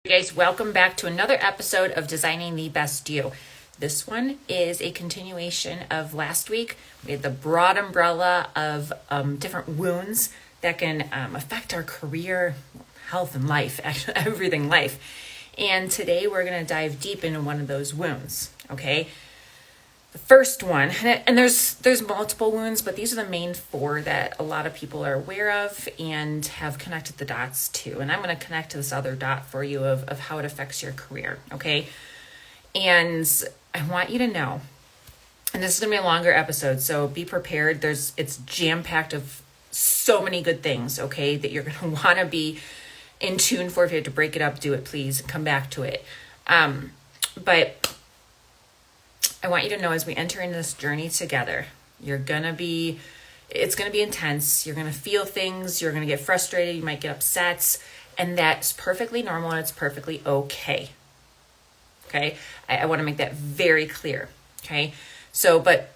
Hey guys, welcome back to another episode of Designing the Best You. This one is a continuation of last week. We had the broad umbrella of different wounds that can affect our career, health, and life, actually everything life. And today we're going to dive deep into one of those wounds, okay? The first one, and there's multiple wounds, but these are the main four that a lot of people are aware of and have connected the dots to. And I'm going to connect to this other dot for you of how it affects your career, okay? And I want you to know, and this is going to be a longer episode, so be prepared. It's jam-packed of so many good things, okay, that you're going to want to be in tune for. If you have to break it up, do it, please. Come back to it. But I want you to know as we enter into this journey together, it's going to be intense. You're going to feel things. You're going to get frustrated. You might get upset. And that's perfectly normal and it's perfectly okay. Okay. I want to make that very clear. Okay. So, but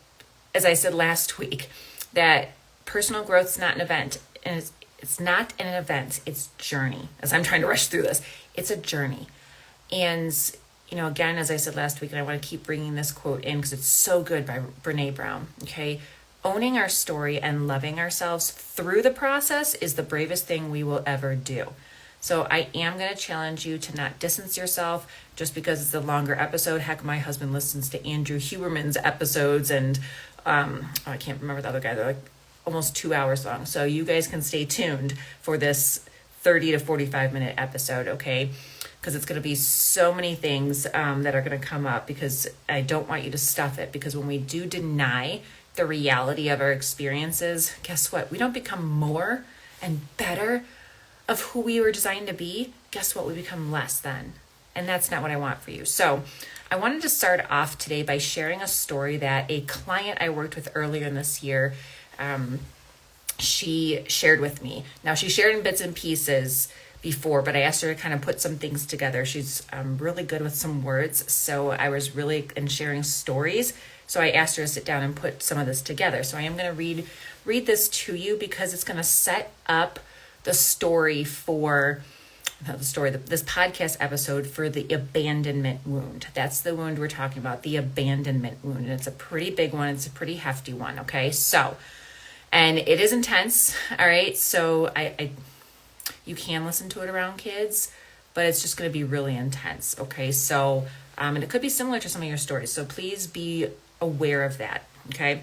as I said last week, that personal growth is not an event. And it's not an event. It's journey. As I'm trying to rush through this, it's a journey. And again, as I said last week, and I want to keep bringing this quote in because it's so good by Brene Brown, okay? Owning our story and loving ourselves through the process is the bravest thing we will ever do. So I am going to challenge you to not distance yourself just because it's a longer episode. Heck, my husband listens to Andrew Huberman's episodes and I can't remember the other guy. They're like almost 2 hours long. So you guys can stay tuned for this 30 to 45 minute episode, okay? Because it's going to be so many things that are going to come up because I don't want you to stuff it. Because when we do deny the reality of our experiences, guess what? We don't become more and better of who we were designed to be. Guess what? We become less than. And that's not what I want for you. So I wanted to start off today by sharing a story that a client I worked with earlier in this year, she shared with me. Now, she shared in bits and pieces before, but I asked her to kind of put some things together. She's really good with some words, so I was really in sharing stories. So I asked her to sit down and put some of this together. So I am going to read this to you because it's going to set up the story for this podcast episode for the abandonment wound. That's the wound we're talking about, the abandonment wound, and it's a pretty big one. It's a pretty hefty one. Okay, so and it is intense. All right, so you can listen to it around kids, but it's just going to be really intense. Okay, so, and it could be similar to some of your stories. So please be aware of that. Okay.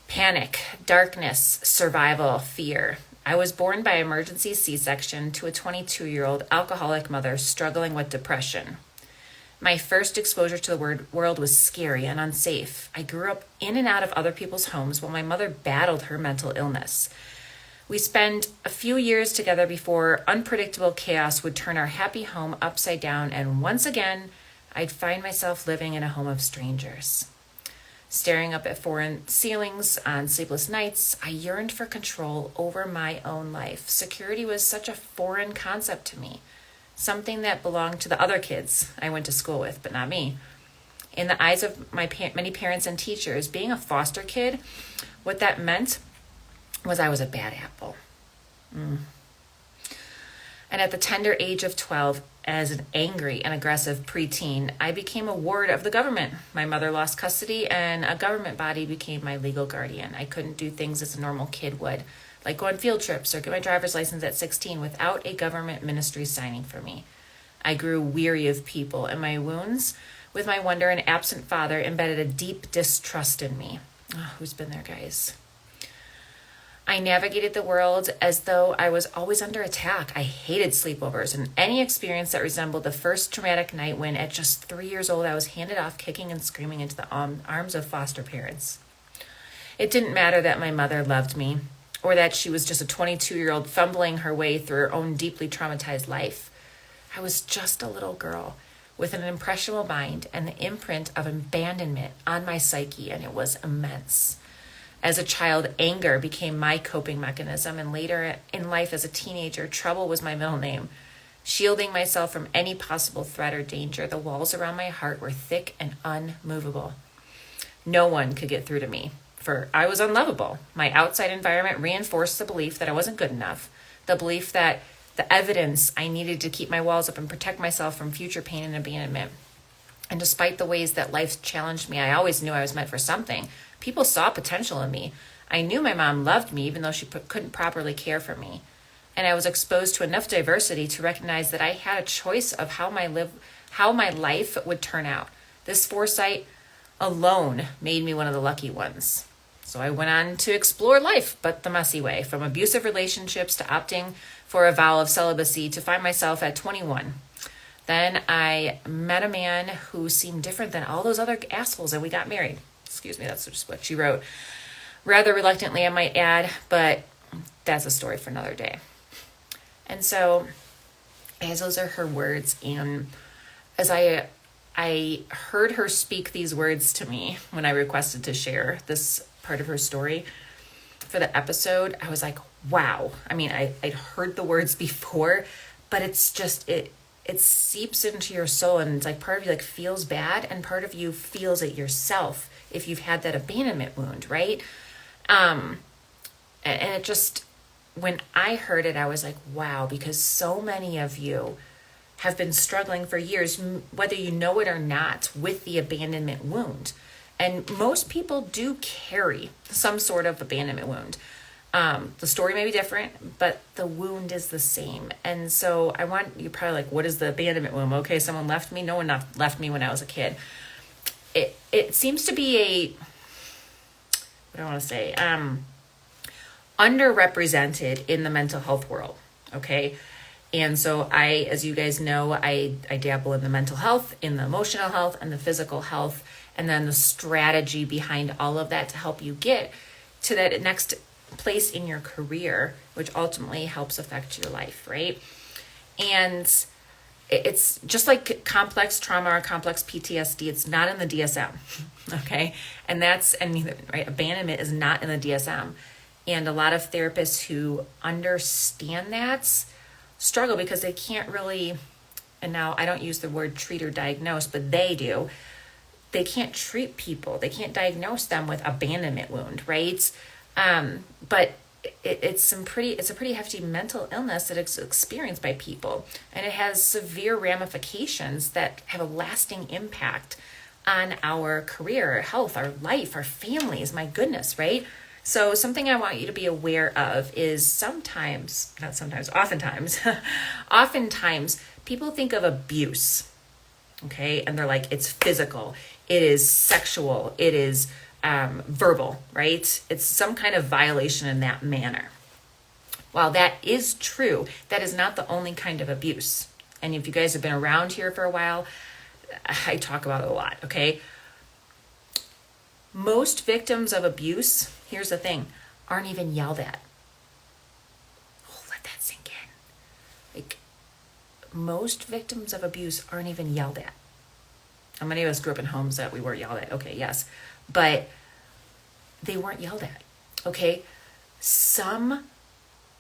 Panic, darkness, survival, fear. I was born by emergency C-section to a 22-year-old alcoholic mother struggling with depression. My first exposure to the world was scary and unsafe. I grew up in and out of other people's homes while my mother battled her mental illness. We spent a few years together before unpredictable chaos would turn our happy home upside down, and once again, I'd find myself living in a home of strangers. Staring up at foreign ceilings on sleepless nights, I yearned for control over my own life. Security was such a foreign concept to me, something that belonged to the other kids I went to school with, but not me. In the eyes of my many parents and teachers, being a foster kid, what that meant was I was a bad apple. And at the tender age of 12, as an angry and aggressive preteen, I became a ward of the government. My mother lost custody and a government body became my legal guardian. I couldn't do things as a normal kid would, like go on field trips or get my driver's license at 16 without a government ministry signing for me. I grew weary of people, and my wounds with my wonder and absent father embedded a deep distrust in me. Oh, who's been there, guys? I navigated the world as though I was always under attack. I hated sleepovers and any experience that resembled the first traumatic night when, at just 3 years old, I was handed off kicking and screaming into the arms of foster parents. It didn't matter that my mother loved me or that she was just a 22-year-old fumbling her way through her own deeply traumatized life. I was just a little girl with an impressionable mind and the imprint of abandonment on my psyche, and it was immense. As a child, anger became my coping mechanism, and later in life as a teenager, trouble was my middle name. Shielding myself from any possible threat or danger, the walls around my heart were thick and unmovable. No one could get through to me, for I was unlovable. My outside environment reinforced the belief that I wasn't good enough, the belief that the evidence I needed to keep my walls up and protect myself from future pain and abandonment. And despite the ways that life challenged me, I always knew I was meant for something. People saw potential in me. I knew my mom loved me, even though she couldn't properly care for me. And I was exposed to enough diversity to recognize that I had a choice of how my life would turn out. This foresight alone made me one of the lucky ones. So I went on to explore life, but the messy way, from abusive relationships to opting for a vow of celibacy to find myself at 21. Then I met a man who seemed different than all those other assholes, and we got married. Excuse me, that's just what she wrote. Rather reluctantly, I might add, but that's a story for another day. And so, as those are her words, and as I heard her speak these words to me when I requested to share this part of her story for the episode, I was like, wow. I mean, I'd heard the words before, but it's just, it seeps into your soul, and it's like part of you like feels bad, and part of you feels it yourself if you've had that abandonment wound, right? And it just, when I heard it, I was like, wow, because so many of you have been struggling for years, whether you know it or not, with the abandonment wound. And most people do carry some sort of abandonment wound. The story may be different, but the wound is the same. And so you're probably like, what is the abandonment wound? Okay, someone left me. No one left me when I was a kid. It seems to be what do I want to say? Underrepresented in the mental health world. Okay. And so as you guys know, I dabble in the mental health, in the emotional health, and the physical health, and then the strategy behind all of that to help you get to that next place in your career, which ultimately helps affect your life, right? And it's just like complex trauma or complex PTSD. It's not in the DSM, okay? And right, abandonment is not in the DSM. And a lot of therapists who understand that struggle because they can't really, and now I don't use the word treat or diagnose, but they do. They can't treat people. They can't diagnose them with abandonment wound, right? But it's a pretty hefty mental illness that is experienced by people, and it has severe ramifications that have a lasting impact on our career, our health, our life, our families. My goodness, right? So something I want you to be aware of is oftentimes people think of abuse, okay? And they're like, it's physical, it is sexual, it is verbal, right? It's some kind of violation in that manner. While that is true, that is not the only kind of abuse. And if you guys have been around here for a while, I talk about it a lot, okay? Most victims of abuse, here's the thing, aren't even yelled at. Oh, let that sink in. Like, most victims of abuse aren't even yelled at. How many of us grew up in homes that we weren't yelled at? Okay, yes. But they weren't yelled at, okay? Some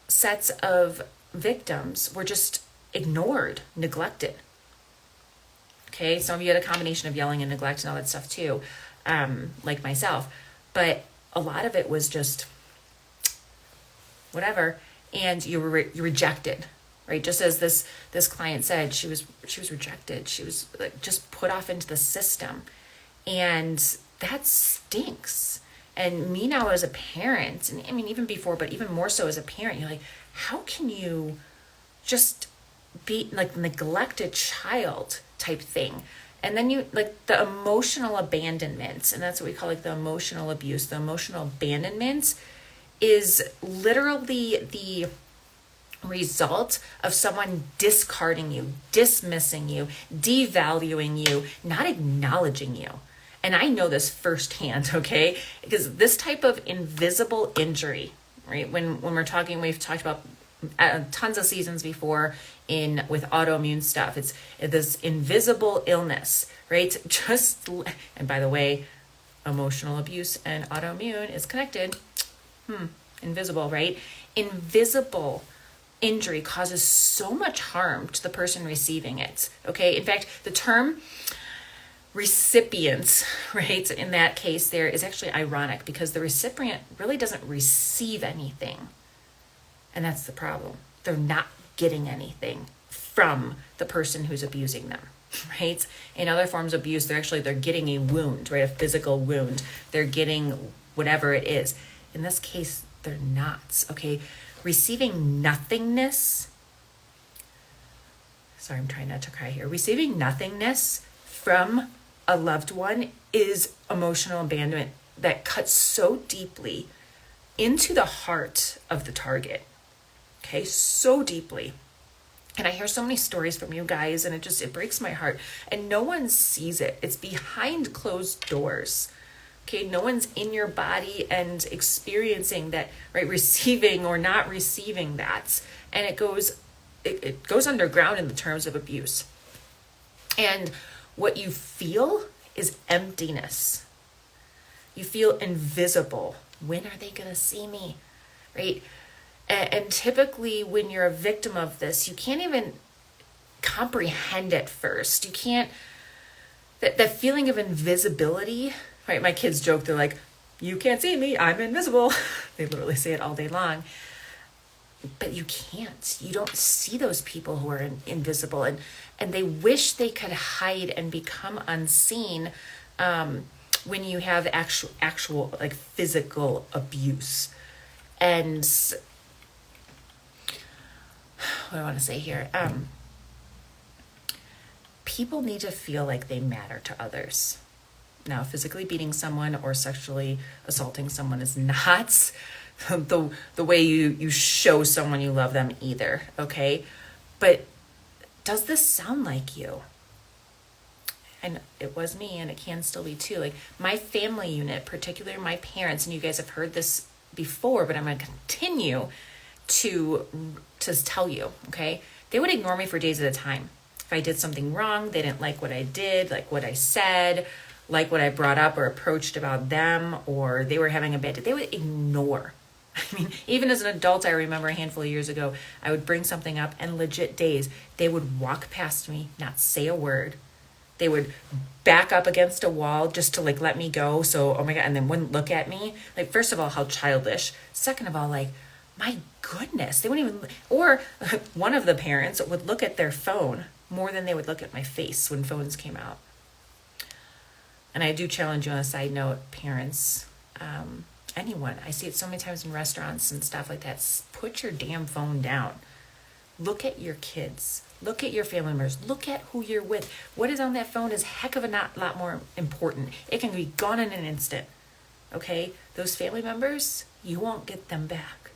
sets of victims were just ignored, neglected. Okay, some of you had a combination of yelling and neglect and all that stuff too, like myself. But a lot of it was just whatever, and you were rejected, right? Just as this client said, she was rejected. She was like just put off into the system, and that stinks. And me now as a parent, and I mean even before, but even more so as a parent, you're like, how can you just be like neglected child type thing? And then you like the emotional abandonment, and that's what we call like the emotional abuse. The emotional abandonment is literally the result of someone discarding you, dismissing you, devaluing you, not acknowledging you. And I know this firsthand, okay? Because this type of invisible injury, right? When we're talking, we've talked about tons of seasons before with autoimmune stuff. It's this invisible illness, right? And by the way, emotional abuse and autoimmune is connected. Invisible, right? Invisible injury causes so much harm to the person receiving it, okay? In fact, the term recipients, right, in that case there is actually ironic because the recipient really doesn't receive anything. And that's the problem. They're not getting anything from the person who's abusing them, right? In other forms of abuse, they're getting a wound, right? A physical wound. They're getting whatever it is. In this case, they're not, okay? Receiving nothingness. Sorry, I'm trying not to cry here. Receiving nothingness from a loved one is emotional abandonment that cuts so deeply into the heart of the target. Okay, so deeply. And I hear so many stories from you guys, and it breaks my heart. And no one sees it. It's behind closed doors. Okay, no one's in your body and experiencing that, right? Receiving or not receiving that. And it goes underground in the terms of abuse. And what you feel is emptiness. You feel invisible. When are they going to see me? Right? And typically when you're a victim of this, you can't even comprehend it first. You can't, that feeling of invisibility, right? My kids joke, they're like, you can't see me, I'm invisible. They literally say it all day long. But you can't. You don't see those people who are invisible. And they wish they could hide and become unseen when you have actual like physical abuse. And what do I want to say here? People need to feel like they matter to others. Now, physically beating someone or sexually assaulting someone is not the way you show someone you love them either, okay? But does this sound like you? And it was me, and it can still be too. Like my family unit, particularly my parents, and you guys have heard this before, but I'm going to continue to tell you, okay? They would ignore me for days at a time. If I did something wrong, they didn't like what I did, like what I said, like what I brought up or approached about them, or they were having a bad day, they would ignore. I mean, even as an adult, I remember a handful of years ago, I would bring something up and legit days, they would walk past me, not say a word. They would back up against a wall just to like let me go. So, oh my God, and then wouldn't look at me. Like, first of all, how childish. Second of all, like, my goodness, they wouldn't even, or one of the parents would look at their phone more than they would look at my face when phones came out. And I do challenge you on a side note, parents, anyone, I see it so many times in restaurants and stuff like that. Put your damn phone down. Look at your kids. Look at your family members. Look at who you're with. What is on that phone is heck of a lot more important. It can be gone in an instant. Okay? Those family members, you won't get them back.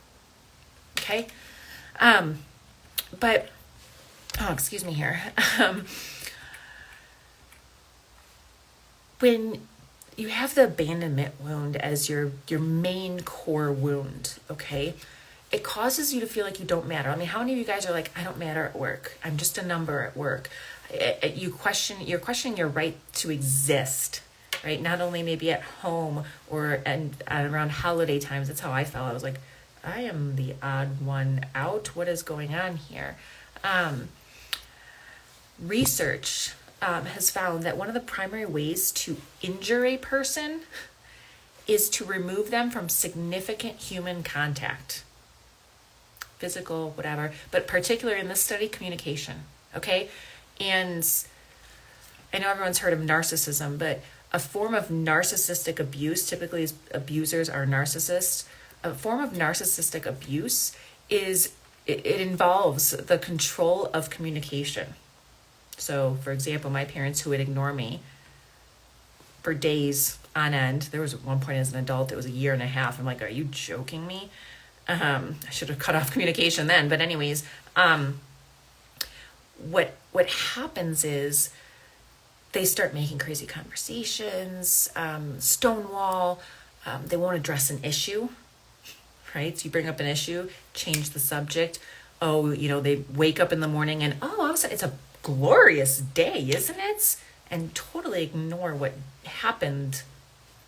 Okay? But, excuse me here. When you have the abandonment wound as your main core wound, okay, it causes you to feel like you don't matter. I mean, how many of you guys are like, I don't matter at work. I'm just a number at work. You're questioning your right to exist, right? Not only maybe at home or and around holiday times. That's how I felt. I was like, I am the odd one out. What is going on here? Research has found that one of the primary ways to injure a person is to remove them from significant human contact. Physical, whatever, but particularly in this study, communication, okay? And I know everyone's heard of narcissism, but a form of narcissistic abuse, typically abusers are narcissists, a form of narcissistic abuse is, it involves the control of communication. So, for example, my parents who would ignore me for days on end, there was one point as an adult, it was a year and a half, I'm like, are you joking me? I should have cut off communication then. But anyways, what happens is they start making crazy conversations, stonewall. They won't address an issue, right? So you bring up an issue, change the subject. Oh, they wake up in the morning and, all of a sudden it's a glorious day, isn't it? And totally ignore what happened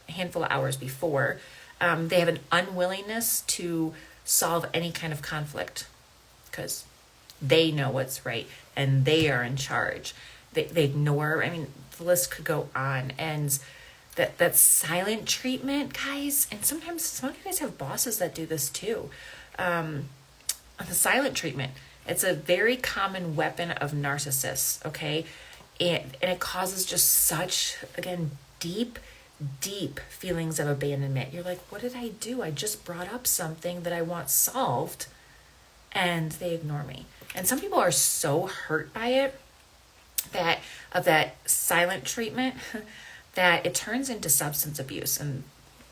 a handful of hours before. They have an unwillingness to solve any kind of conflict because they know what's right and they are in charge. They ignore, I mean, the list could go on. And that silent treatment, guys, and sometimes some of you guys have bosses that do this too. The silent treatment, It's a very common weapon of narcissists, okay? And it causes just such, again, deep feelings of abandonment. You're like, what did I do? I just brought up something that I want solved, and they ignore me. And some people are so hurt by it, that silent treatment, that it turns into substance abuse. And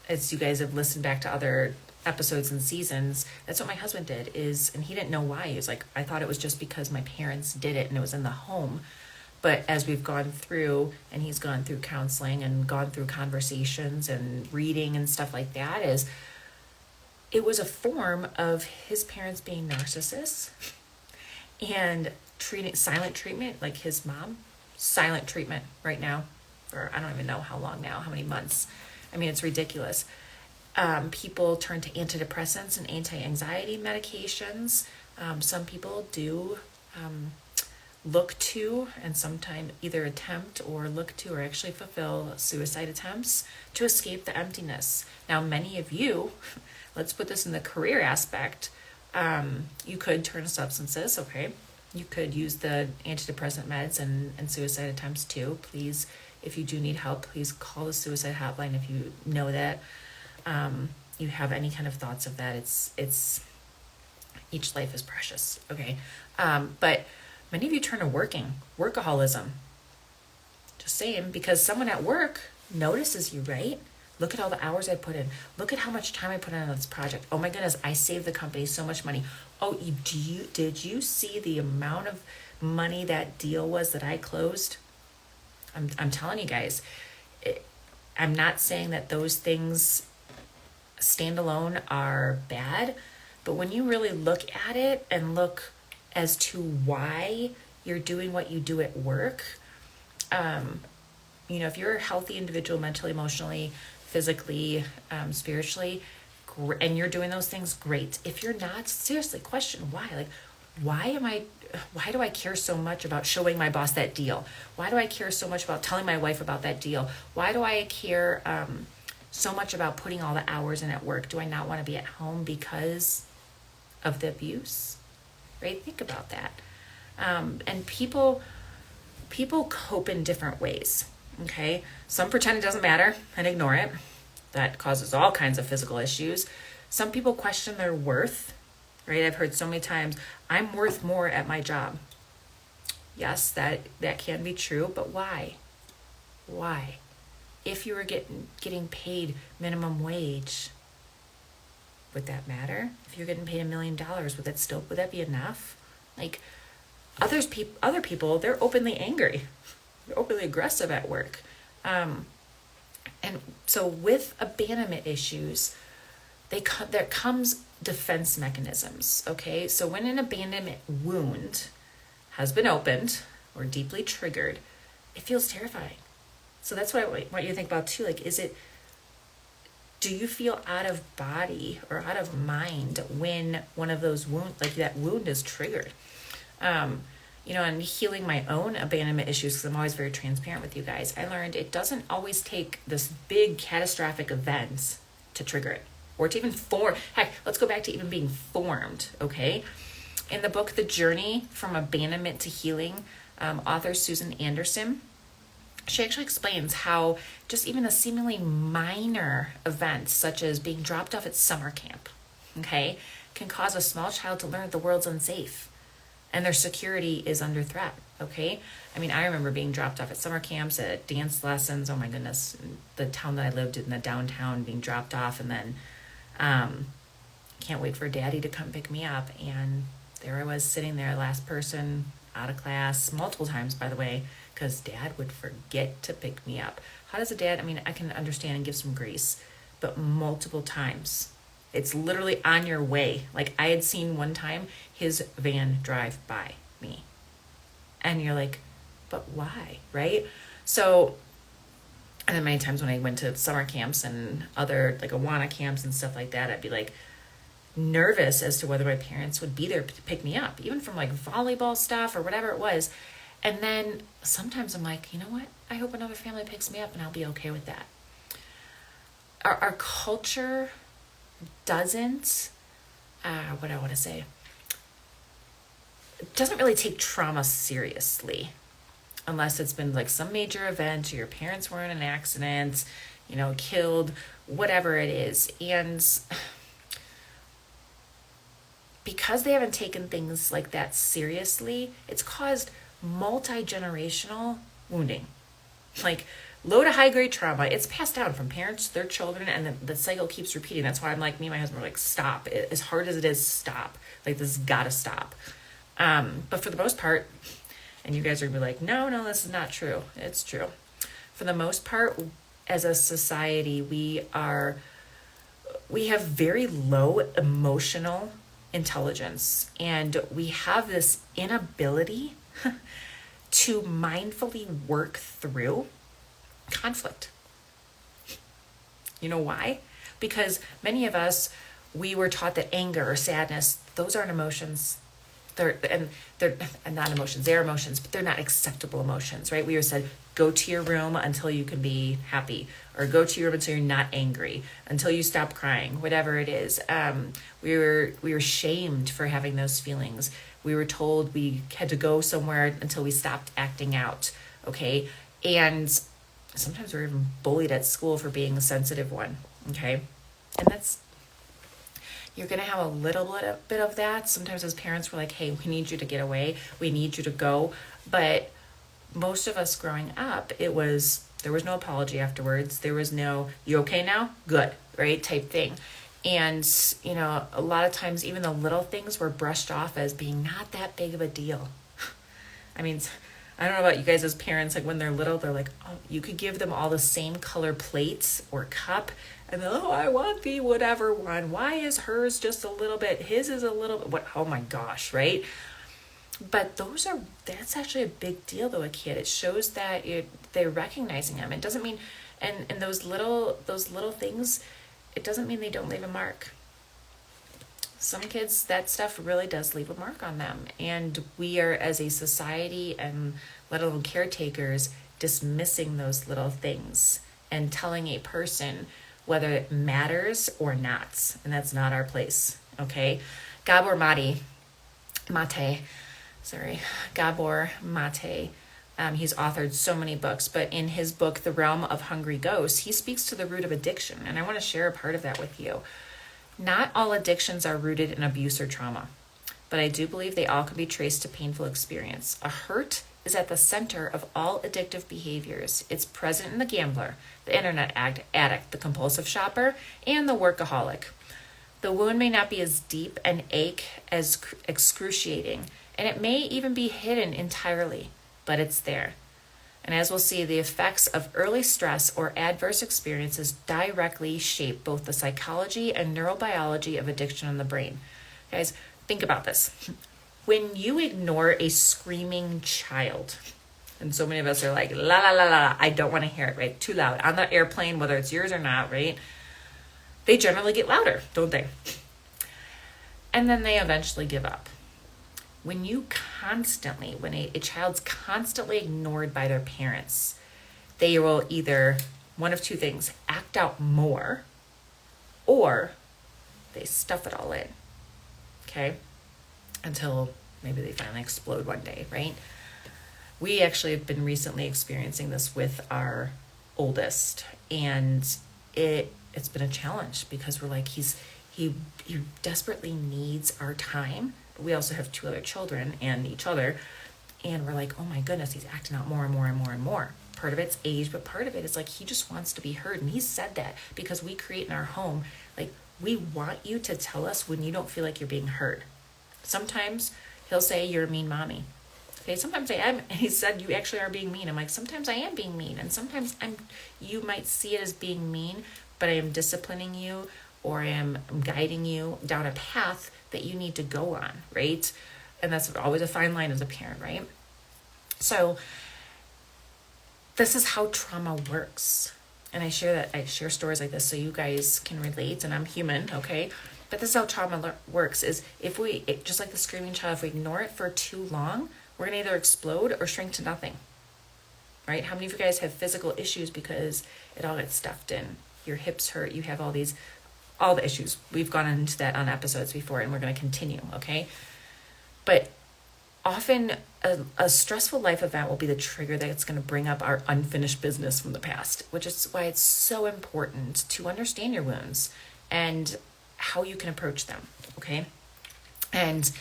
as you guys have listened back to other episodes and seasons, that's what my husband did, and he didn't know why. He was like, I thought it was just because my parents did it and it was in the home. But as we've gone through, and he's gone through counseling and gone through conversations and reading and stuff like that, it was a form of his parents being narcissists and silent treatment, like his mom, silent treatment right now, for I don't even know how long now, how many months. I mean, it's ridiculous. People turn to antidepressants and anti-anxiety medications. Some people do look to, and sometimes either attempt or look to or actually fulfill suicide attempts to escape the emptiness. Now, many of you, let's put this in the career aspect, you could turn to substances, okay? You could use the antidepressant meds and suicide attempts too. Please, if you do need help, please call the suicide hotline if you know that you have any kind of thoughts of that. It's each life is precious, okay? But many of you turn to workaholism. Just saying, because someone at work notices you, right? Look at all the hours I put in. Look at how much time I put in on this project. Oh my goodness, I saved the company so much money. Oh, did you see the amount of money that deal was that I closed? I'm telling you guys, I'm not saying that those things standalone are bad, but when you really look at it and look as to why you're doing what you do at work, if you're a healthy individual, mentally, emotionally, physically, spiritually, and you're doing those things, great. If you're not, seriously, question why. Like, why do I care so much about showing my boss that deal? Why do I care so much about telling my wife about that deal? Why do I care so much about putting all the hours in at work? Do I not want to be at home because of the abuse? Right? Think about that. And people cope in different ways. Okay? Some pretend it doesn't matter and ignore it. That causes all kinds of physical issues. Some people question their worth. Right? I've heard so many times, I'm worth more at my job. Yes, that can be true, but why? Why? If you were getting paid minimum wage, would that matter? If you're getting paid $1 million, would that be enough? Like, other people, they're openly angry. They're openly aggressive at work. And so with abandonment issues, there comes defense mechanisms, okay? So when an abandonment wound has been opened or deeply triggered, it feels terrifying. So that's what I want you to think about too. Like, do you feel out of body or out of mind when one of those that wound is triggered? And healing my own abandonment issues, because I'm always very transparent with you guys, I learned it doesn't always take this big catastrophic event to trigger it, or to even form. Heck, let's go back to even being formed, okay? In the book, The Journey from Abandonment to Healing, author Susan Anderson, she actually explains how just even a seemingly minor event, such as being dropped off at summer camp, okay, can cause a small child to learn that the world's unsafe and their security is under threat, okay? I mean, I remember being dropped off at summer camps, at dance lessons, oh my goodness, the town that I lived in, the downtown, being dropped off, and then can't wait for daddy to come pick me up. And there I was sitting there, last person out of class, multiple times, by the way, because dad would forget to pick me up. How does a dad, I can understand and give some grace, but multiple times. It's literally on your way. Like, I had seen one time his van drive by me. And you're like, but why, right? So, and then many times when I went to summer camps and other, like, Awana camps and stuff like that, I'd be like nervous as to whether my parents would be there to pick me up, even from like volleyball stuff or whatever it was. And then sometimes I'm like, you know what? I hope another family picks me up and I'll be okay with that. Our culture doesn't, what I want to say, doesn't really take trauma seriously unless it's been like some major event or your parents were in an accident, killed, whatever it is. And because they haven't taken things like that seriously, it's caused multi-generational wounding. Like low to high grade trauma, it's passed down from parents to their children, and the cycle keeps repeating. That's why I'm like, me and my husband are like, stop. As hard as it is, stop. Like, this has got to stop. But for the most part, and you guys are going to be like, no, this is not true. It's true. For the most part, as a society, we have very low emotional intelligence, and we have this inability to mindfully work through conflict. You know why? Because many of us, we were taught that anger or sadness, those aren't emotions. They're not emotions. They're emotions, but they're not acceptable emotions, right? We were said, go to your room until you can be happy, or go to your room until you're not angry, until you stop crying, whatever it is. We were shamed for having those feelings. We were told we had to go somewhere until we stopped acting out, okay? And sometimes we're even bullied at school for being the sensitive one, okay? And you're going to have a little bit of that. Sometimes as parents, we're like, hey, we need you to get away. We need you to go. But most of us growing up, there was no apology afterwards. There was no, you okay now? Good, right? Type thing. And, a lot of times even the little things were brushed off as being not that big of a deal. I mean, I don't know about you guys as parents, like when they're little, they're like, oh, you could give them all the same color plates or cup, and they're, oh, I want the whatever one. Why is hers just a little bit? His is a little bit. What? Oh my gosh, right? But that's actually a big deal to a kid. It shows that they're recognizing them. It doesn't mean, and those little things, it doesn't mean they don't leave a mark. Some kids, that stuff really does leave a mark on them. And we are, as a society and let alone caretakers, dismissing those little things and telling a person whether it matters or not. And that's not our place, okay? Gabor Mate, he's authored so many books, but in his book, The Realm of Hungry Ghosts, he speaks to the root of addiction. And I want to share a part of that with you. Not all addictions are rooted in abuse or trauma, but I do believe they all can be traced to painful experience. A hurt is at the center of all addictive behaviors. It's present in the gambler, the internet addict, the compulsive shopper, and the workaholic. The wound may not be as deep and ache as excruciating, and it may even be hidden entirely, but it's there. And as we'll see, the effects of early stress or adverse experiences directly shape both the psychology and neurobiology of addiction in the brain. Guys, think about this. When you ignore a screaming child, and so many of us are like, la, la, la, la, I don't want to hear it, right? Too loud. On the airplane, whether it's yours or not, right? They generally get louder, don't they? And then they eventually give up. When a child's constantly ignored by their parents, they will either, one of two things, act out more, or they stuff it all in, okay? Until maybe they finally explode one day, right? We actually have been recently experiencing this with our oldest, and it's been a challenge because we're like, he desperately needs our time. We also have 2 other children and each other, and we're like, oh my goodness, he's acting out more and more and more and more. Part of it's age, but part of it is like he just wants to be heard. And he said that because we create in our home, like, we want you to tell us when you don't feel like you're being heard. Sometimes he'll say, you're a mean mommy. Okay, sometimes I am. And he said, you actually are being mean. I'm like, sometimes I am being mean. And sometimes you might see it as being mean, but I am disciplining you, or I am guiding you down a path that you need to go on, right? And that's always a fine line as a parent, right? So this is how trauma works. And I share stories like this so you guys can relate, and I'm human, okay? But this is how trauma works, is just like the screaming child, if we ignore it for too long, we're going to either explode or shrink to nothing, right? How many of you guys have physical issues because it all gets stuffed in? Your hips hurt, you have all the issues. We've gone into that on episodes before, and we're going to continue, okay? But often a stressful life event will be the trigger that's going to bring up our unfinished business from the past, which is why it's so important to understand your wounds and how you can approach them, okay? And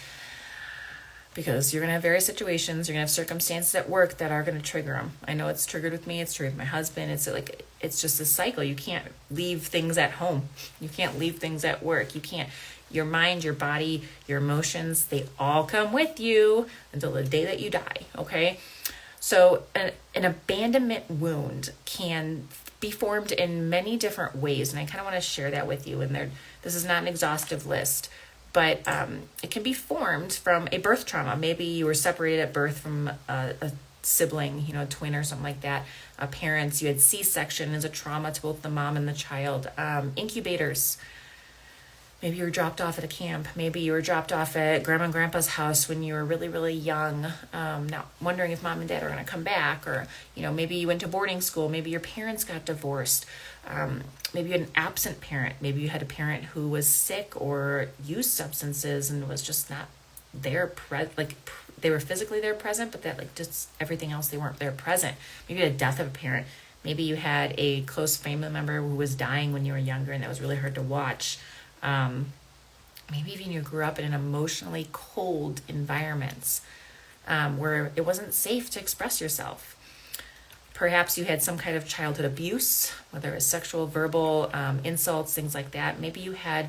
because you're going to have various situations, you're going to have circumstances at work that are going to trigger them. I know it's triggered with me, it's triggered with my husband. It's just a cycle. You can't leave things at home. You can't leave things at work. You can't, your mind, your body, your emotions, they all come with you until the day that you die, okay? So an abandonment wound can be formed in many different ways, and I kind of want to share that with you. And this is not an exhaustive list, but it can be formed from a birth trauma. Maybe you were separated at birth from a sibling, a twin or something like that. Parents, you had C-section as a trauma to both the mom and the child. Incubators. Maybe you were dropped off at a camp. Maybe you were dropped off at grandma and grandpa's house when you were really, really young, not wondering if mom and dad are going to come back. Or, maybe you went to boarding school. Maybe your parents got divorced. Maybe you had an absent parent. Maybe you had a parent who was sick or used substances and was just not there, they were physically there present, but that just everything else, they weren't there present. Maybe you had a death of a parent. Maybe you had a close family member who was dying when you were younger and that was really hard to watch. Maybe even you grew up in an emotionally cold environments where it wasn't safe to express yourself. Perhaps you had some kind of childhood abuse, whether it was sexual, verbal, insults, things like that. Maybe you had,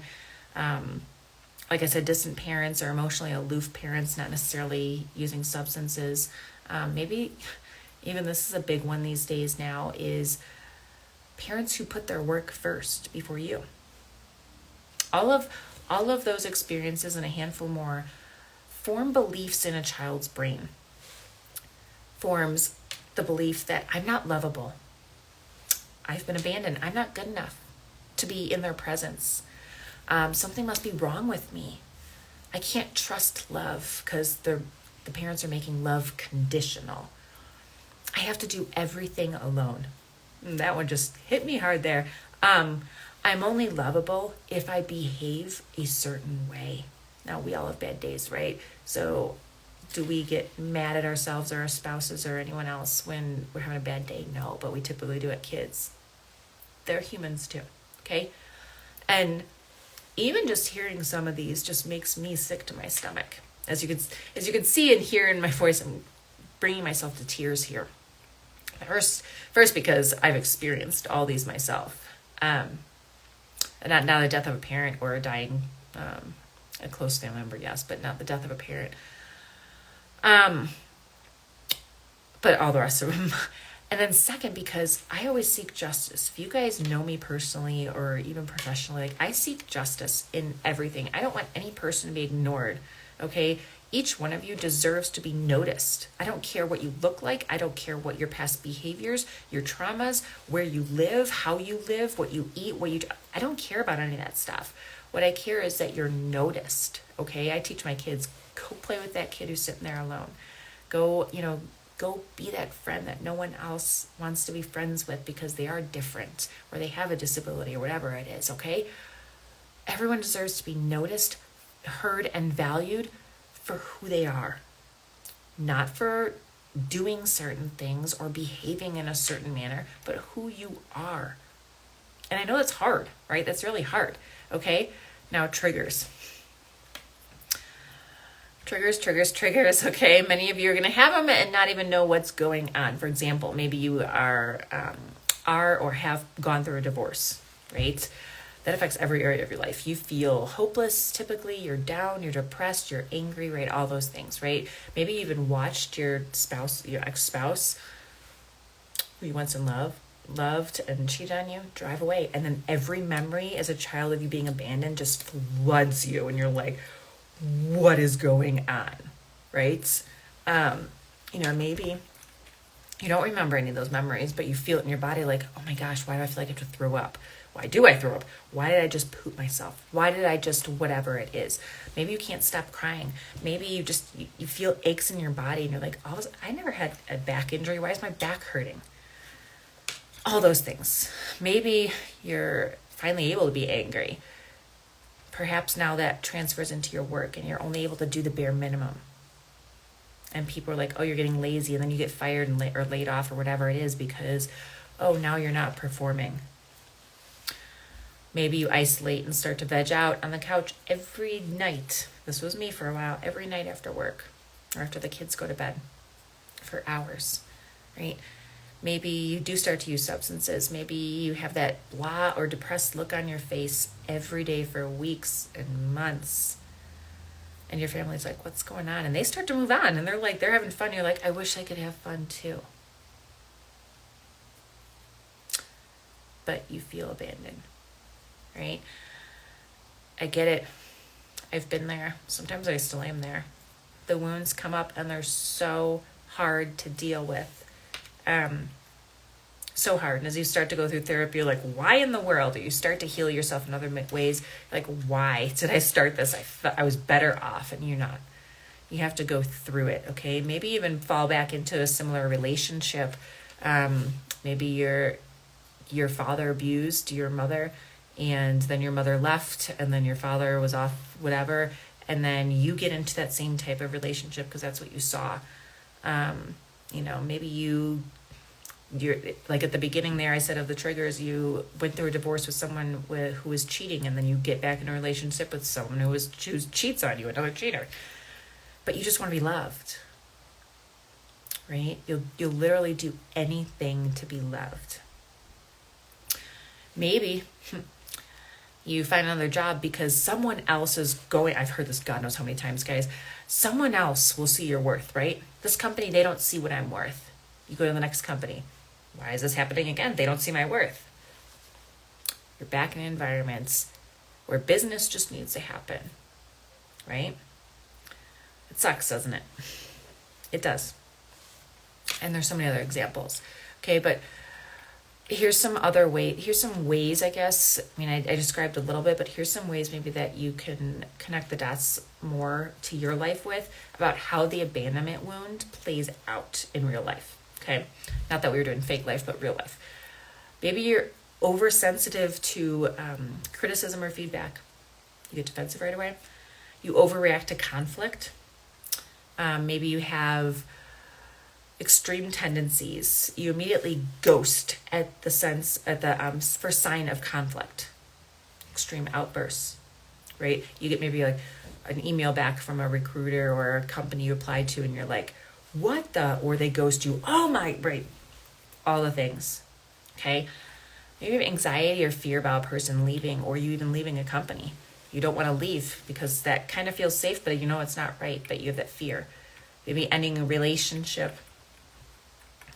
like I said, distant parents or emotionally aloof parents, not necessarily using substances. Maybe even this is a big one these days now, is parents who put their work first before you. All of those experiences and a handful more form beliefs in a child's brain. Forms the belief that I'm not lovable. I've been abandoned. I'm not good enough to be in their presence. Something must be wrong with me. I can't trust love because the parents are making love conditional. I have to do everything alone. That one just hit me hard there. I'm only lovable if I behave a certain way. Now, we all have bad days, right? So do we get mad at ourselves or our spouses or anyone else when we're having a bad day? No, but we typically do at kids. They're humans too, okay? And even just hearing some of these just makes me sick to my stomach. As you can see and hear in my voice, I'm bringing myself to tears here. First because I've experienced all these myself. Not the death of a parent or a dying, a close family member, yes, but not the death of a parent. But all the rest of them. And then second, because I always seek justice. If you guys know me personally or even professionally, I seek justice in everything. I don't want any person to be ignored, okay? Each one of you deserves to be noticed. I don't care what you look like. I don't care what your past behaviors, your traumas, where you live, how you live, what you eat, I don't care about any of that stuff. What I care is that you're noticed, okay? I teach my kids, go play with that kid who's sitting there alone. Go be that friend that no one else wants to be friends with because they are different or they have a disability or whatever it is, okay? Everyone deserves to be noticed, heard, and valued for who they are, not for doing certain things or behaving in a certain manner, but who you are. And I know that's hard, right? That's really hard, okay? Now, triggers, okay? Many of you are going to have them and not even know what's going on. For example, maybe you are or have gone through a divorce, right? That affects every area of your life. You feel hopeless, typically. You're down, you're depressed, you're angry, right? All those things, right? Maybe you even watched your spouse, your ex-spouse, who you once in loved and cheated on you, drive away. And then every memory as a child of you being abandoned just floods you. And you're like, what is going on, right? Maybe you don't remember any of those memories, but you feel it in your body like, oh my gosh, why do I feel like I have to throw up? Why do I throw up? Why did I just poop myself? Why did I just whatever it is? Maybe you can't stop crying. Maybe you feel aches in your body and you're like, I never had a back injury. Why is my back hurting? All those things. Maybe you're finally able to be angry. Perhaps now that transfers into your work and you're only able to do the bare minimum. And people are like, oh, you're getting lazy, and then you get fired and or laid off or whatever it is because, oh, now you're not performing. Maybe you isolate and start to veg out on the couch every night. This was me for a while, every night after work or after the kids go to bed for hours, right? Maybe you do start to use substances. Maybe you have that blah or depressed look on your face every day for weeks and months. And your family's like, what's going on? And they start to move on and they're like, they're having fun. You're like, I wish I could have fun too. But you feel abandoned, right? I get it. I've been there. Sometimes I still am there. The wounds come up and they're so hard to deal with. So hard. And as you start to go through therapy, you're like, why in the world? Or you start to heal yourself in other ways. Like, why did I start this? I was better off, and you're not. You have to go through it, okay? Maybe even fall back into a similar relationship. Maybe your father abused your mother, and then your mother left, and then your father was off, whatever, and then you get into that same type of relationship because that's what you saw. Maybe you're like at the beginning there, I said of the triggers, you went through a divorce with someone who was cheating, and then you get back in a relationship with someone who cheats on you, another cheater. But you just want to be loved, right? You'll literally do anything to be loved. Maybe you find another job because someone else is going, I've heard this God knows how many times, guys. Someone else will see your worth, right? This company, they don't see what I'm worth. You go to the next company. Why is this happening again? They don't see my worth. You're back in environments where business just needs to happen, right? It sucks, doesn't it? It does. And there's so many other examples. Okay, but here's some ways, I guess. I mean, I described a little bit, but here's some ways maybe that you can connect the dots more to your life with about how the abandonment wound plays out in real life. Okay, not that we were doing fake life, but real life. Maybe you're oversensitive to criticism or feedback. You get defensive right away. You overreact to conflict. Maybe you have extreme tendencies. You immediately ghost at the first sign of conflict. Extreme outbursts, right? You get maybe like an email back from a recruiter or a company you applied to, and you're like, what the, or they ghost you. Oh my, right. All the things. Okay. Maybe you have anxiety or fear about a person leaving, or you even leaving a company. You don't want to leave because that kind of feels safe, but you know it's not right, but you have that fear. Maybe ending a relationship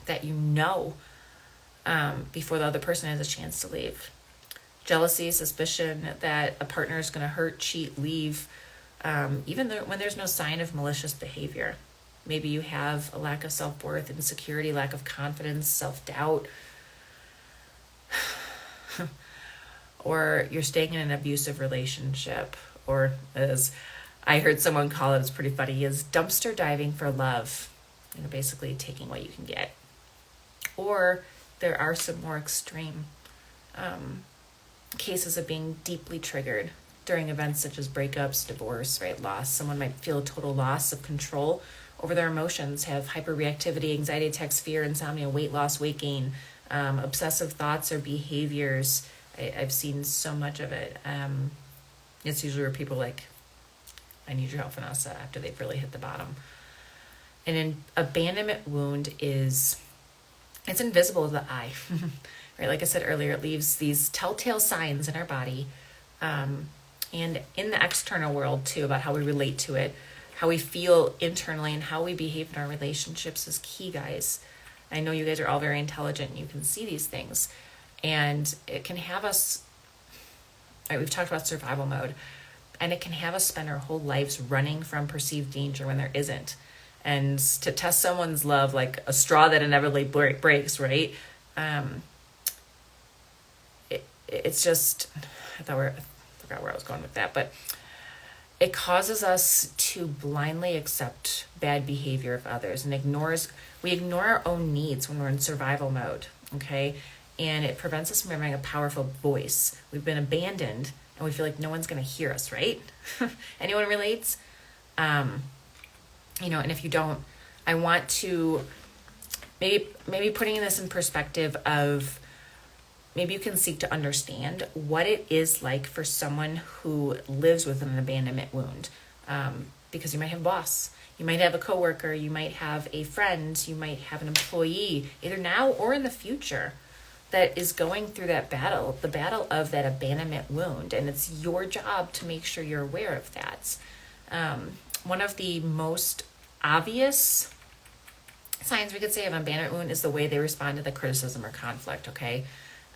that you know before the other person has a chance to leave. Jealousy, suspicion that a partner is going to hurt, cheat, leave, even when there's no sign of malicious behavior. Maybe you have a lack of self-worth, insecurity, lack of confidence, self-doubt. Or you're staying in an abusive relationship. Or as I heard someone call it, it's pretty funny, is dumpster diving for love. Basically taking what you can get. Or there are some more extreme cases of being deeply triggered during events such as breakups, divorce, right, loss. Someone might feel a total loss of control over their emotions, have hyperreactivity, anxiety attacks, fear, insomnia, weight loss, weight gain, obsessive thoughts or behaviors. I've seen so much of it. It's usually where people are like, I need your help, Vanessa, after they've really hit the bottom. And an abandonment wound it's invisible to the eye, right? Like I said earlier, it leaves these telltale signs in our body and in the external world too, about how we relate to it, how we feel internally, and how we behave in our relationships is key, guys. I know you guys are all very intelligent and you can see these things, and it can have us, right, we've talked about survival mode, and it can have us spend our whole lives running from perceived danger when there isn't. And to test someone's love like a straw that inevitably breaks, right? It's just, I forgot where I was going with that, but it causes us to blindly accept bad behavior of others and we ignore our own needs when we're in survival mode, okay? And it prevents us from having a powerful voice. We've been abandoned and we feel like no one's going to hear us, right? Anyone relates? And if you don't, I want to maybe putting this in perspective of, maybe you can seek to understand what it is like for someone who lives with an abandonment wound. Because you might have a boss, you might have a coworker, you might have a friend, you might have an employee, either now or in the future, that is going through that battle, the battle of that abandonment wound. And it's your job to make sure you're aware of that. One of the most obvious signs we could say of abandonment wound is the way they respond to the criticism or conflict, okay?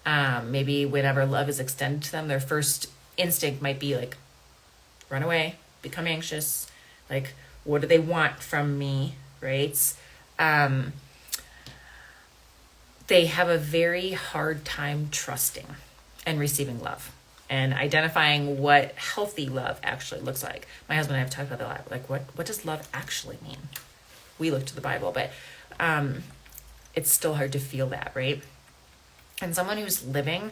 Maybe whenever love is extended to them, their first instinct might be like, run away, become anxious, like, what do they want from me, right? They have a very hard time trusting and receiving love and identifying what healthy love actually looks like. My husband and I have talked about that a lot. Like, what does love actually mean? We look to the Bible, but it's still hard to feel that, right? And someone who's living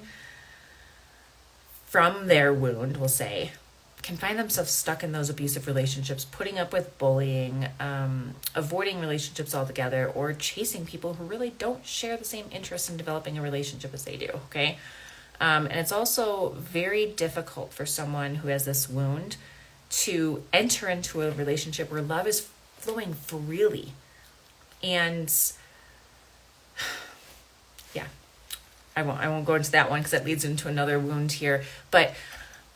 from their wound, we'll say, can find themselves stuck in those abusive relationships, putting up with bullying, avoiding relationships altogether, or chasing people who really don't share the same interest in developing a relationship as they do, okay? And it's also very difficult for someone who has this wound to enter into a relationship where love is flowing freely. And yeah, I won't go into that one because that leads into another wound here. But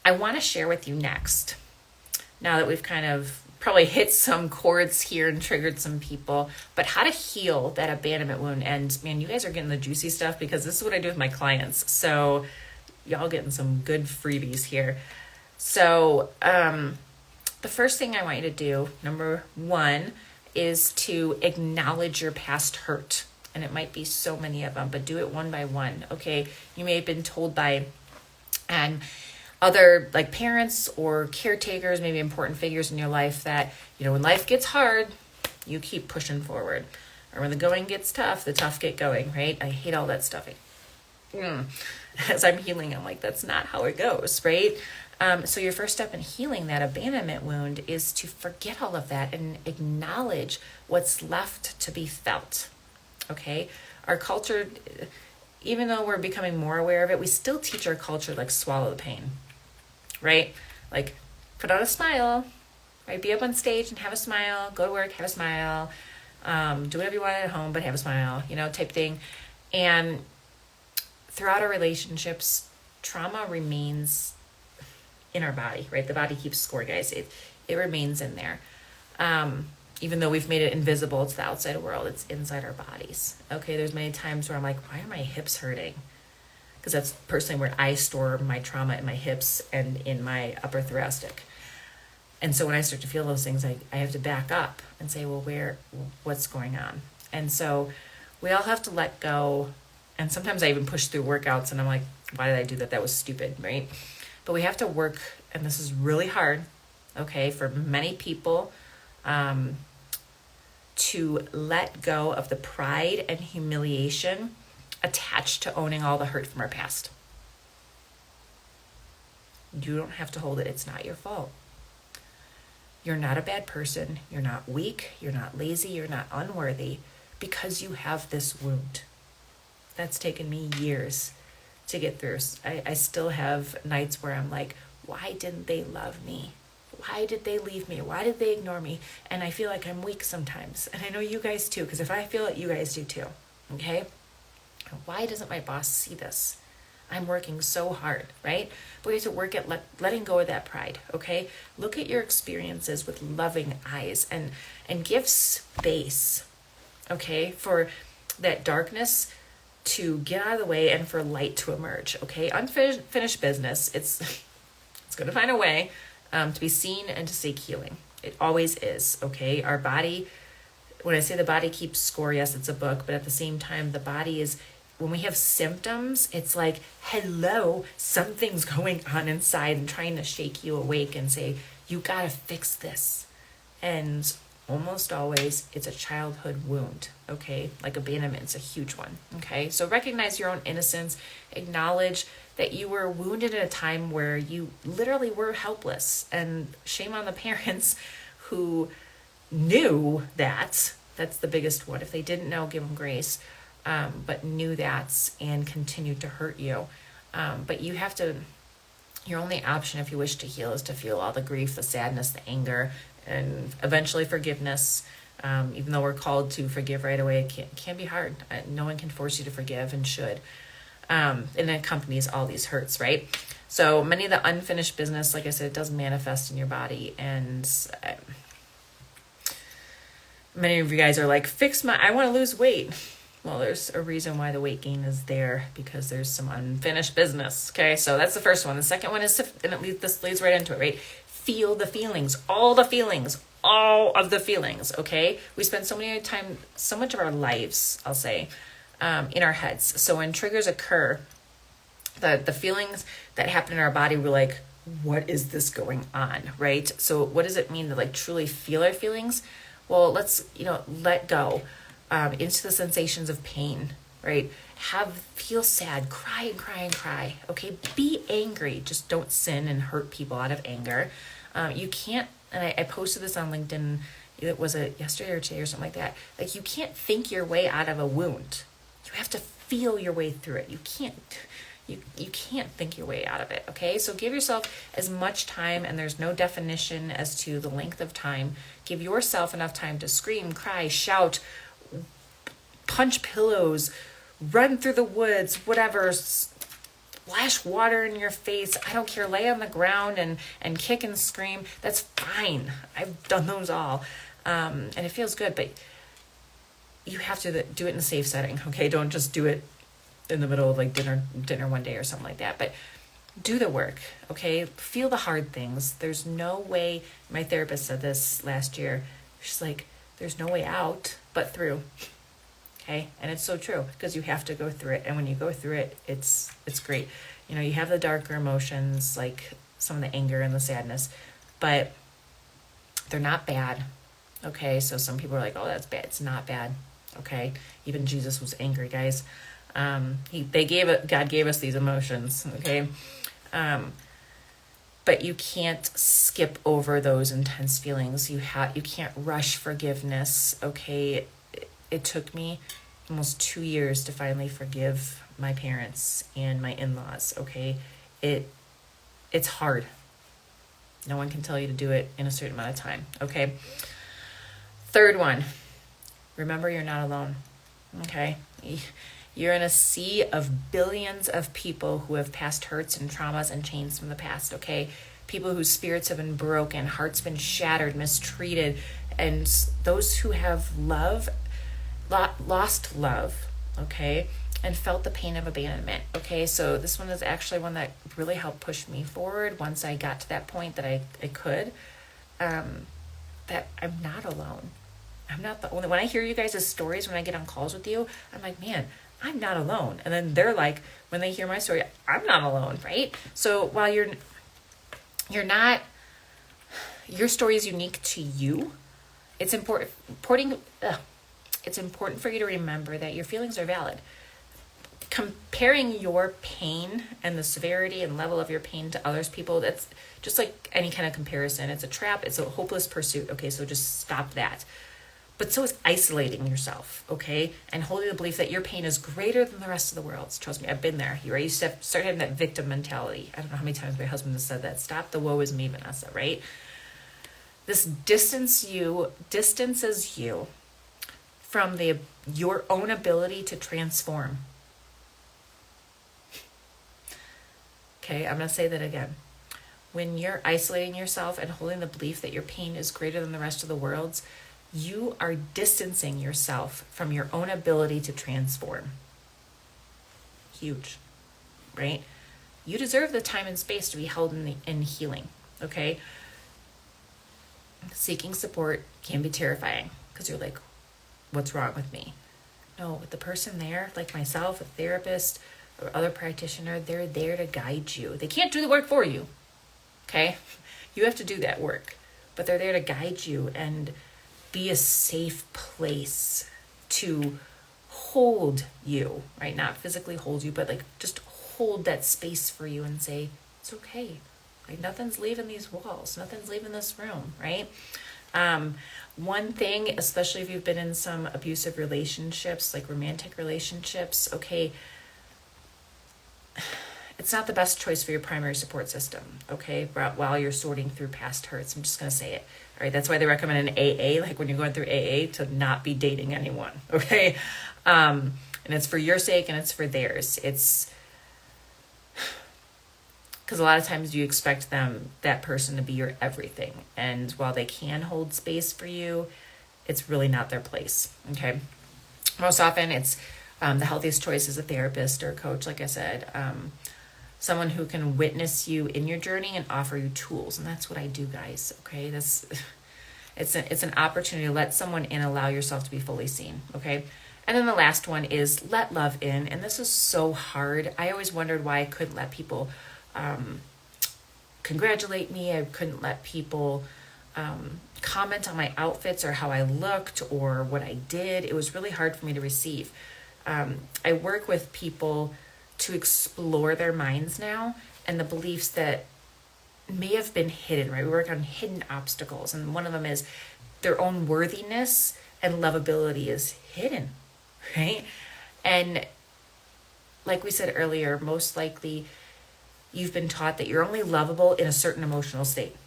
I want to share with you next, now that we've kind of probably hit some chords here and triggered some people, but how to heal that abandonment wound. And man, you guys are getting the juicy stuff because this is what I do with my clients. So y'all getting some good freebies here. So the first thing I want you to do, number one, is to acknowledge your past hurt. And it might be so many of them, but do it one by one, okay? You may have been told by other like parents or caretakers, maybe important figures in your life, that, you know, when life gets hard, you keep pushing forward. Or when the going gets tough, the tough get going, right? I hate all that stuff. As I'm healing, I'm like, that's not how it goes, right? So your first step in healing that abandonment wound is to forget all of that and acknowledge what's left to be felt, okay? Our culture, even though we're becoming more aware of it, we still teach our culture, like, swallow the pain, right? Like, put on a smile, right? Be up on stage and have a smile, go to work, have a smile, do whatever you want at home, but have a smile, you know, type thing. And throughout our relationships, trauma remains in our body, right? The body keeps score, guys. It remains in there. Even though we've made it invisible to the outside world, it's inside our bodies. Okay, there's many times where I'm like, why are my hips hurting? Because that's personally where I store my trauma, in my hips and in my upper thoracic. And so when I start to feel those things, I have to back up and say, well, what's going on? And so we all have to let go. And sometimes I even push through workouts and I'm like, why did I do that? That was stupid, right? But we have to work, and this is really hard, okay, for many people, to let go of the pride and humiliation attached to owning all the hurt from our past. You don't have to hold it. It's not your fault. You're not a bad person. You're not weak. You're not lazy. You're not unworthy because you have this wound. That's taken me years to get through. I still have nights where I'm like, why didn't they love me? Why did they leave me? Why did they ignore me? And I feel like I'm weak sometimes. And I know you guys too, because if I feel it, you guys do too. Okay? Why doesn't my boss see this? I'm working so hard, right? But we have to work at letting go of that pride, okay? Look at your experiences with loving eyes and give space, okay, for that darkness to get out of the way and for light to emerge, okay? Unfinished business. It's going to find a way to be seen and to seek healing. It always is, okay? Our body, when I say the body keeps score, yes, it's a book, but at the same time, the body is, when we have symptoms, it's like, hello, something's going on inside and trying to shake you awake and say, you got to fix this. And almost always, it's a childhood wound, okay? Like abandonment's a huge one, okay? So recognize your own innocence. Acknowledge that you were wounded at a time where you literally were helpless. And shame on the parents who knew that That's the biggest one. If they didn't know, give them grace, but knew that and continued to hurt you. But you have to, your only option if you wish to heal is to feel all the grief, the sadness, the anger, and eventually forgiveness. Even though we're called to forgive right away, it can be hard. No one can force you to forgive and should. And it accompanies all these hurts, right? So many of the unfinished business, like I said, it does manifest in your body. And many of you guys are like, I want to lose weight. Well, there's a reason why the weight gain is there, because there's some unfinished business. Okay, so that's the first one. The second one is, this leads right into it, right? Feel the feelings, all of the feelings, okay? We spend so much of our lives, I'll say, in our heads. So when triggers occur, the feelings that happen in our body, we're like, what is this going on, right? So what does it mean to like truly feel our feelings? Well, let's, let go into the sensations of pain, right? Feel sad, cry and cry and cry, okay? Be angry, just don't sin and hurt people out of anger. You can't, and I posted this on LinkedIn, was it yesterday or today or something like that? Like, you can't think your way out of a wound. You have to feel your way through it. You can't think your way out of it, okay? So give yourself as much time, and there's no definition as to the length of time. Give yourself enough time to scream, cry, shout, punch pillows, run through the woods, whatever, splash water in your face. I don't care. Lay on the ground and kick and scream. That's fine. I've done those all. And it feels good, but you have to do it in a safe setting, okay? Don't just do it in the middle of like dinner one day or something like that. But do the work, okay? Feel the hard things. There's no way, my therapist said this last year. She's like, there's no way out but through. Okay? And it's so true, because you have to go through it. And when you go through it, it's great. You have the darker emotions, like some of the anger and the sadness, but they're not bad. Okay? So some people are like, oh, that's bad. It's not bad. Okay? Even Jesus was angry, guys. God gave us these emotions, okay? But you can't skip over those intense feelings. You can't rush forgiveness, okay? It took me almost 2 years to finally forgive my parents and my in-laws, okay? It's hard. No one can tell you to do it in a certain amount of time, okay? Third one, remember you're not alone, okay? You're in a sea of billions of people who have passed hurts and traumas and chains from the past, okay? People whose spirits have been broken, hearts been shattered, mistreated, and those who have lost love, okay, and felt the pain of abandonment, okay? So this one is actually one that really helped push me forward once I got to that point that I could, that I'm not alone. I'm not the only, when I hear you guys' stories, when I get on calls with you, I'm like, man, I'm not alone. And then they're like, when they hear my story, I'm not alone, right? So while you're not, your story is unique to you. It's important for you to remember that your feelings are valid. Comparing your pain and the severity and level of your pain to others people, that's just like any kind of comparison. It's a trap. It's a hopeless pursuit. Okay, so just stop that. But so is isolating yourself, okay? And holding the belief that your pain is greater than the rest of the world's. Trust me, I've been there. You used to start having that victim mentality. I don't know how many times my husband has said that. Stop the woe is me, Vanessa, right? This distances you from your own ability to transform. Okay, I'm going to say that again. When you're isolating yourself and holding the belief that your pain is greater than the rest of the world's, you are distancing yourself from your own ability to transform. Huge, right? You deserve the time and space to be held in healing, okay? Seeking support can be terrifying because you're like, what's wrong with me? No, the person there, like myself, a therapist or other practitioner, they're there to guide you. They can't do the work for you, okay? You have to do that work, but they're there to guide you and be a safe place to hold you, right? Not physically hold you, but like just hold that space for you and say, it's okay. Like nothing's leaving these walls. Nothing's leaving this room, right? One thing, especially if you've been in some abusive relationships, like romantic relationships, okay, it's not the best choice for your primary support system, okay, while you're sorting through past hurts. I'm just going to say it. All right, that's why they recommend an AA, like when you're going through AA, to not be dating anyone, okay? And it's for your sake and it's for theirs. It's because a lot of times you expect that person to be your everything. And while they can hold space for you, it's really not their place, okay? Most often it's the healthiest choice is a therapist or a coach, like I said, someone who can witness you in your journey and offer you tools. And that's what I do, guys, okay? It's an opportunity to let someone in, allow yourself to be fully seen, okay? And then the last one is let love in. And this is so hard. I always wondered why I couldn't let people congratulate me. I couldn't let people comment on my outfits or how I looked or what I did. It was really hard for me to receive. I work with people to explore their minds now and the beliefs that may have been hidden, right? We work on hidden obstacles, and one of them is their own worthiness and lovability is hidden, right? And like we said earlier, most likely you've been taught that you're only lovable in a certain emotional state,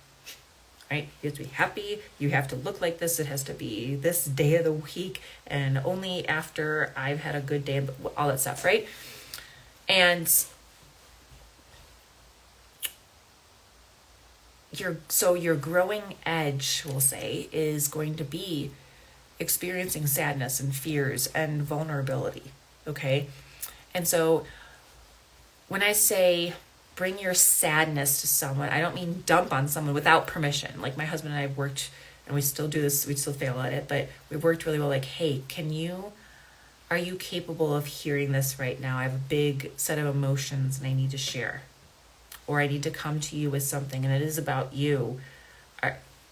right? You have to be happy, you have to look like this, it has to be this day of the week, and only after I've had a good day, all that stuff, right? And your growing edge, we'll say, is going to be experiencing sadness and fears and vulnerability, okay? And so when I say bring your sadness to someone, I don't mean dump on someone without permission. Like my husband and I have worked, and we still do this, we still fail at it, but we've worked really well. Like, hey, are you capable of hearing this right now? I have a big set of emotions and I need to share. Or I need to come to you with something and it is about you.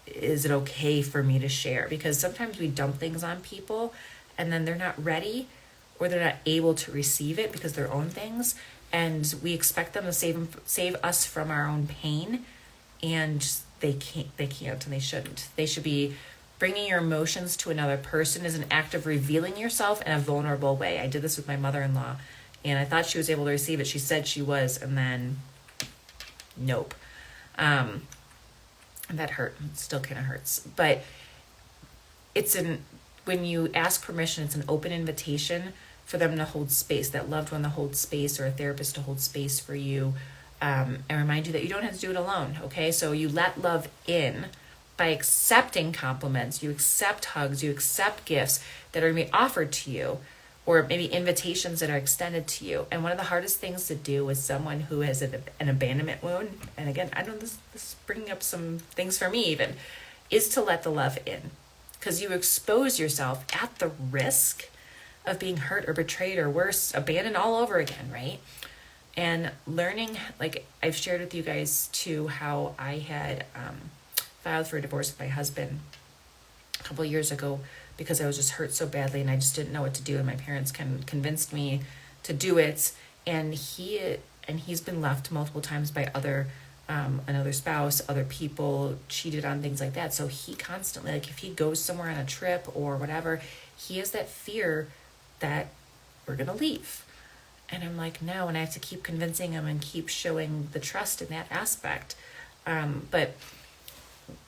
Is it okay for me to share? Because sometimes we dump things on people and then they're not ready or they're not able to receive it because they're own things. And we expect them to save us from our own pain, and they can't and they shouldn't. They should be bringing your emotions to another person is an act of revealing yourself in a vulnerable way. I did this with my mother-in-law, and I thought she was able to receive it. She said she was, and then nope. And that hurt. It still kind of hurts. But when you ask permission, it's an open invitation for them to hold space, that loved one to hold space, or a therapist to hold space for you, and remind you that you don't have to do it alone, okay? So you let love in by accepting compliments, you accept hugs, you accept gifts that are being offered to you, or maybe invitations that are extended to you. And one of the hardest things to do with someone who has an abandonment wound, and again, I know this is bringing up some things for me even, is to let the love in. Because you expose yourself at the risk of being hurt or betrayed or worse, abandoned all over again, right? And learning, like I've shared with you guys too, how I had filed for a divorce with my husband a couple of years ago because I was just hurt so badly and I just didn't know what to do, and my parents convinced me to do it. And he's been left multiple times by another spouse, other people, cheated on, things like that. So he constantly, like if he goes somewhere on a trip or whatever, he has that fear that we're gonna leave. And I'm like, no, and I have to keep convincing him and keep showing the trust in that aspect. But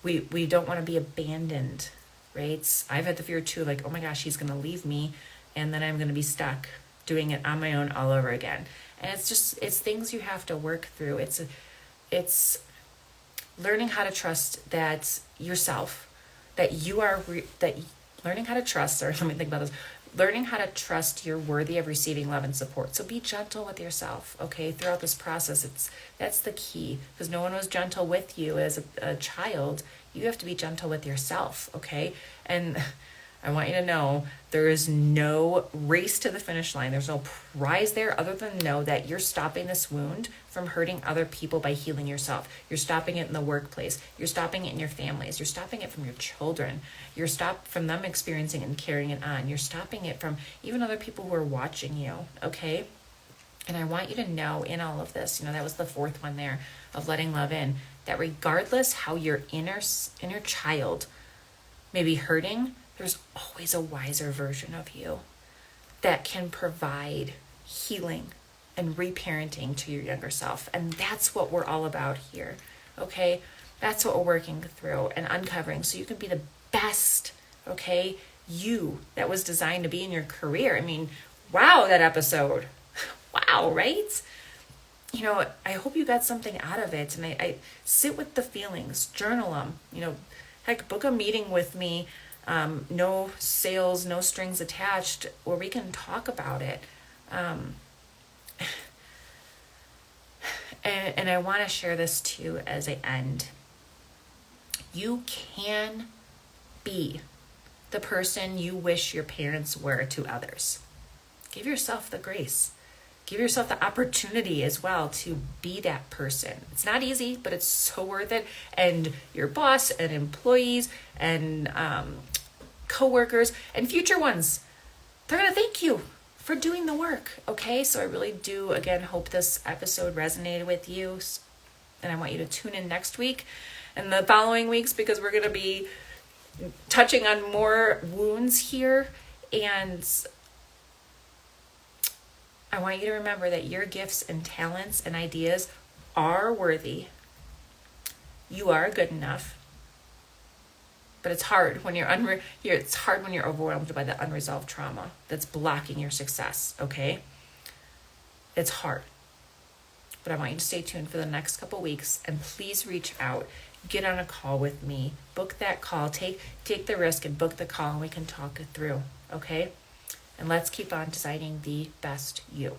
we don't want to be abandoned, right? I've had the fear too, like, oh my gosh, he's gonna leave me and then I'm gonna be stuck doing it on my own all over again. And it's things you have to work through. It's learning how to trust that yourself, that you are, learning how to trust, sorry, let me think about this. Learning how to trust you're worthy of receiving love and support. So be gentle with yourself, okay? Throughout this process, that's the key, because no one was gentle with you as a child. You have to be gentle with yourself, okay? And I want you to know there is no race to the finish line. There's no prize there other than know that you're stopping this wound from hurting other people by healing yourself. You're stopping it in the workplace. You're stopping it in your families. You're stopping it from your children. You're stopped from them experiencing and carrying it on. You're stopping it from even other people who are watching you, okay? And I want you to know in all of this, that was the fourth one there of letting love in, that regardless how your inner child maybe hurting, there's always a wiser version of you that can provide healing and reparenting to your younger self. And that's what we're all about here, okay? That's what we're working through and uncovering so you can be the best, okay, you that was designed to be in your career. I mean, wow, that episode. Wow, right? You know, I hope you got something out of it. And I sit with the feelings, journal them, you know, heck, book a meeting with me. No sales, no strings attached, where we can talk about it. And I want to share this too as I end. You can be the person you wish your parents were to others. Give yourself the grace. Give yourself the opportunity as well to be that person. It's not easy, but it's so worth it. And your boss and employees and coworkers and future ones, they're going to thank you for doing the work. Okay, so I really do, again, hope this episode resonated with you. And I want you to tune in next week and the following weeks, because we're going to be touching on more wounds here. And I want you to remember that your gifts and talents and ideas are worthy. You are good enough. But it's hard when it's hard when you're overwhelmed by the unresolved trauma that's blocking your success, okay? It's hard. But I want you to stay tuned for the next couple weeks, and please reach out. Get on a call with me. Book that call. Take the risk and book the call, and we can talk it through, okay? And let's keep on designing the best you.